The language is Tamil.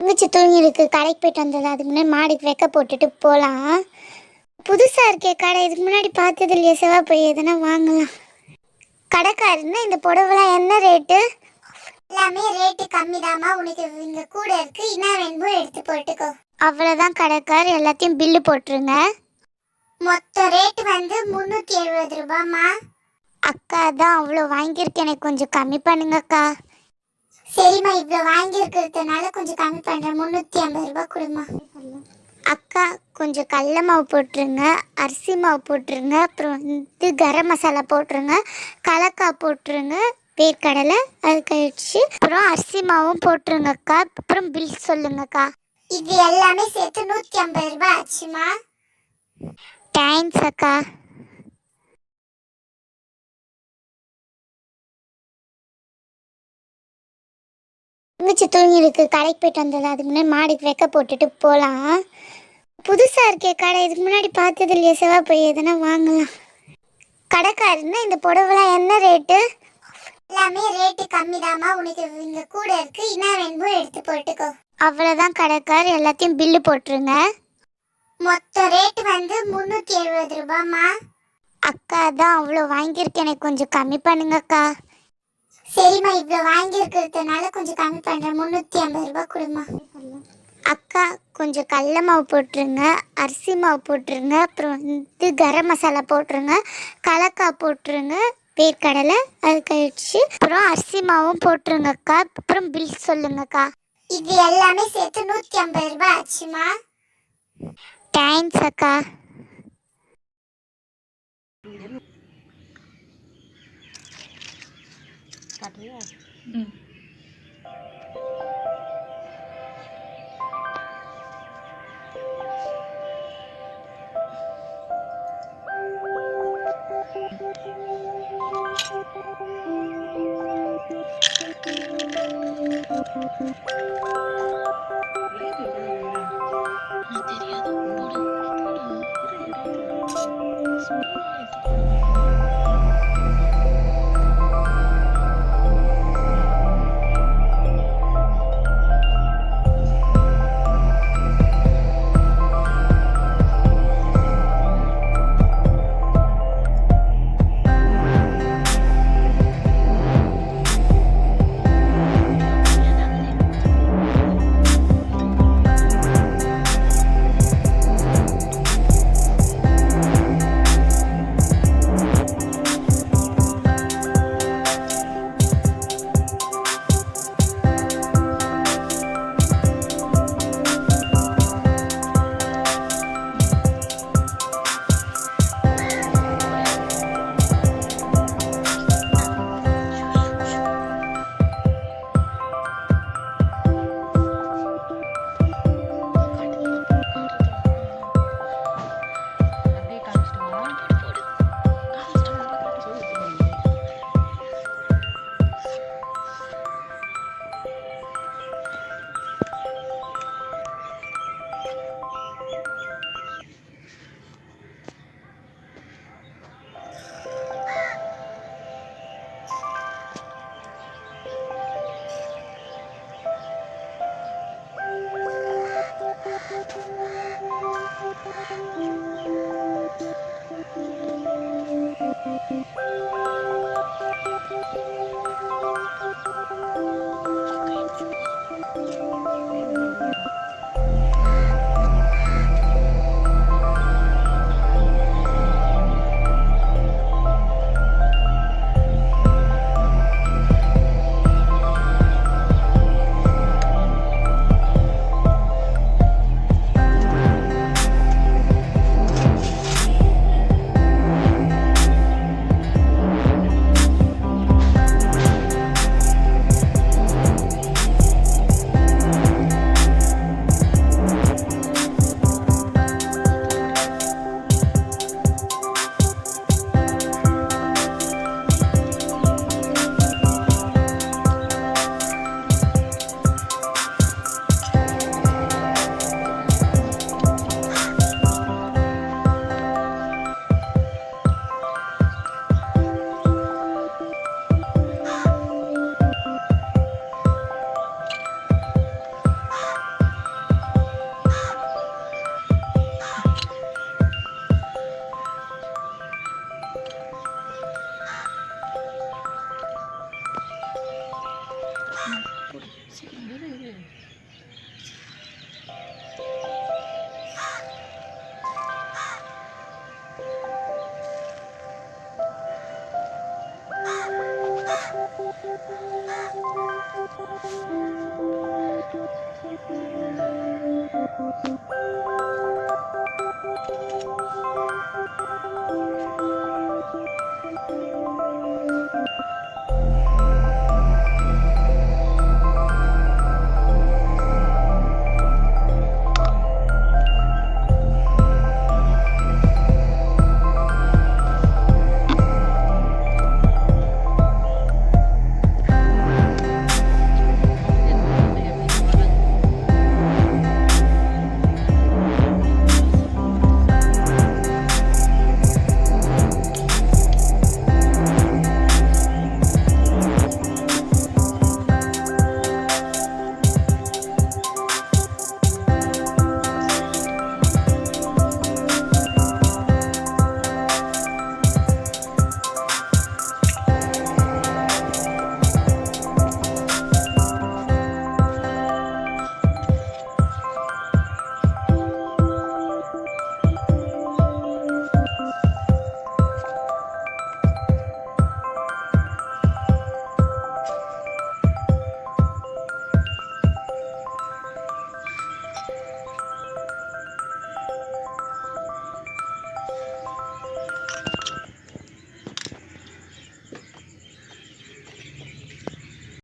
தங்கச்சி தூங்கிருக்கு, கடைக்கு போயிட்டு வந்தது. அதுக்கு முன்னாடி மாடிக்கு வைக்க போட்டுட்டு போகலாம். புதுசாக இருக்கே கடை, இதுக்கு முன்னாடி பார்த்தது இல்லையா? செவ்வா போய் எதனா வாங்கலாம். கடைக்காரன்னா இந்த புடவைலாம் என்ன ரேட்டு? எல்லாமே ரேட்டு கம்மி தாமா, உனக்கு இங்கே கூட இருக்கு, என்ன வேணுமோ எடுத்து போட்டுக்கோ. அவ்வளோதான் கடைக்கார், எல்லாத்தையும் பில்லு போட்டுருங்க. மொத்த ரேட்டு வந்து 370 ரூபாம்மா. அக்கா தான் அவ்வளோ வாங்கியிருக்கேன், எனக்கு கொஞ்சம் கம்மி பண்ணுங்கக்கா. சரிம்மா, இவ்வளோ வாங்கியிருக்கிறதுனால கொஞ்சம் கம்மி பண்ணுறேன், 350 ரூபா கொடுமா. அக்கா கொஞ்சம் கடல மாவு போட்டுருங்க, அரிசி மாவு போட்டுருங்க, அப்புறம் வந்து கரம் மசாலா போட்டுருங்க, கலக்காய் போட்டுருங்க, வேர்க்கடலை அது கழிச்சு, அப்புறம் அரிசி மாவும் போட்டுருங்க அக்கா. அப்புறம் பில் சொல்லுங்கக்கா. இது எல்லாமே சேர்த்து 150 ரூபா ஆச்சுமா. தேங்க்ஸ் அக்கா. தங்கச்சி தூங்கிருக்கு, கடைக்கு போயிட்டு வந்தது. அதுக்கு முன்னாடி மாடிக்கு வைக்க போட்டுட்டு போகலாம். புதுசாக இருக்கே கடை, இதுக்கு முன்னாடி பார்த்தது இல்லையா? செவ்வா போய் எதனா வாங்கலாம். கடைக்காரன்னா இந்த புடவைலாம் என்ன ரேட்டு? எல்லாமே ரேட்டு கம்மி தாமா, உனக்கு இங்கே கூட இருக்கு, என்ன வேணுமோ எடுத்து போட்டுக்கோ. அவ்வளோதான் கடைக்கார், எல்லாத்தையும் பில்லு போட்டுருங்க. மொத்த ரேட்டு வந்து 370 ரூபாம்மா. அக்கா தான் அவ்வளோ வாங்கியிருக்கேன், எனக்கு கொஞ்சம் கம்மி பண்ணுங்கக்கா. சரிம்மா, இவ்வளோ வாங்கியிருக்கிறதுனால கொஞ்சம் கம்மி பண்ணுறேன், 350 ரூபா கொடுமா. அக்கா கொஞ்சம் கடல மாவு போட்டுருங்க, அரிசி மாவு போட்டுருங்க, அப்புறம் வந்து கரம் மசாலா போட்டுருங்க, கலக்காய் போட்டுருங்க, வேர்க்கடலை அது கழிச்சு, அப்புறம் அரிசி மாவும் போட்டுருங்க அக்கா. அப்புறம் பில் சொல்லுங்கக்கா. இது எல்லாமே சேர்த்து 150 ரூபா ஆச்சுமா. தேங்க்ஸ் அக்கா.